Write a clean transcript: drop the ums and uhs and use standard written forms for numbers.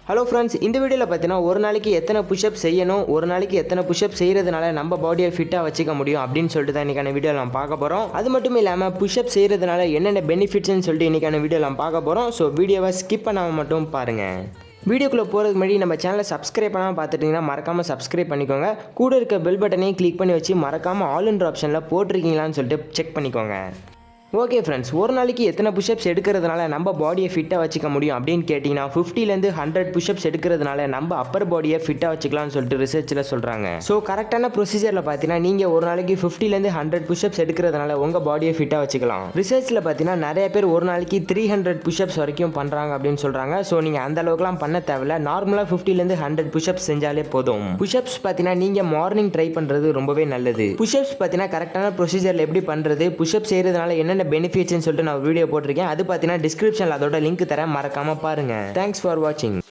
Hello friends, இந்த வீடியோவில் பார்த்தீங்கன்னா ஒரு நாளைக்கு எத்தனை புஷ்அப் செய்யணும், ஒரு நாளைக்கு எத்தனை புஷ்அப் செய்கிறதுனால நம்ம பாடியை ஃபிட்டாக வச்சுக்க முடியும் அப்படின்னு சொல்லிட்டு தான் இன்றைக்கான வீடியோ நம்ம பார்க்க போகிறோம். அது மட்டும் இல்லாமல் புஷ்அப் செய்கிறதுனால என்னென்ன பெனிஃபிட்ஸ்னு சொல்லிட்டு இன்றைக்கான வீடியோ நம்ம பார்க்க போகிறோம். ஸோ வீடியோவை ஸ்கிப் பண்ணாமல் மட்டும் பாருங்கள். வீடியோக்குள்ளே போகிறதுக்கு முன்னாடி நம்ம சேனலை சப்ஸ்கிரைப் பண்ணாமல் பார்த்துட்டிங்கன்னா மறக்காமல் சப்ஸ்கிரைப் பண்ணிக்கோங்க. கூட இருக்க பெல் பட்டனையும் கிளிக் பண்ணி வச்சு மறக்காமல் ஆல்ன்ற ஆப்ஷனில் போட்டிருக்கீங்களான்னு சொல்லிட்டு செக் பண்ணிக்கோங்க. ஓகே ஃப்ரெண்ட்ஸ், ஒரு நாளைக்கு எத்தனை புஷ்அப்ஸ் எடுக்கிறதுனால நம்ம பாடியை ஃபிட்டாக வச்சுக்க முடியும் அப்படின்னு கேட்டிங்கன்னா 50லேருந்து 100 புஷ்அப்ஸ் எடுக்கிறதுனால நம்ம அப்பர் பாடியை ஃபிட்டாக வச்சுக்கலாம்னு சொல்லிட்டு ரிசர்ச்சில் சொல்கிறாங்க. ஸோ கரெக்டான ப்ரொசீஜரில் பார்த்தீங்கன்னா நீங்கள் ஒரு நாளைக்கு 50லேருந்து 100 புஷ்அப்ஸ் எடுக்கிறதுனால உங்கள் பாடியை ஃபிட்டாக வச்சுக்கலாம். ரிசர்ச்சில் பார்த்தீங்கன்னா நிறைய பேர் ஒரு நாளைக்கு 300 புஷ்அப்ஸ் வரைக்கும் பண்ணுறாங்க அப்படின்னு சொல்கிறாங்க. ஸோ நீங்கள் அந்த அளவுக்குலாம் பண்ண தேவையில்ல, நார்மலாக 50லேருந்து 100 புஷ்அப்ஸ் செஞ்சாலே போதும். புஷ்அப்ஸ் பார்த்தீங்கன்னா நீங்கள் மார்னிங் ட்ரை பண்ணுறது ரொம்பவே நல்லது. புஷ்அப்ஸ் பார்த்தீங்கன்னா கரெக்டான ப்ரொசீஜரில் எப்படி பண்ணுறது, புஷ்அப் செய்கிறதுனால என்னென்ன பெனிஃபிட்ஸ்னு சொல்லிட்டு நான் வீடியோ போட்டிருக்கேன். அது பார்த்தீங்கன்னா டிஸ்கிரிப்ஷனில் அதோட லிங்க் தரேன், மறக்காம பாருங்க. தேங்க்ஸ் ஃபார் வாட்சிங்.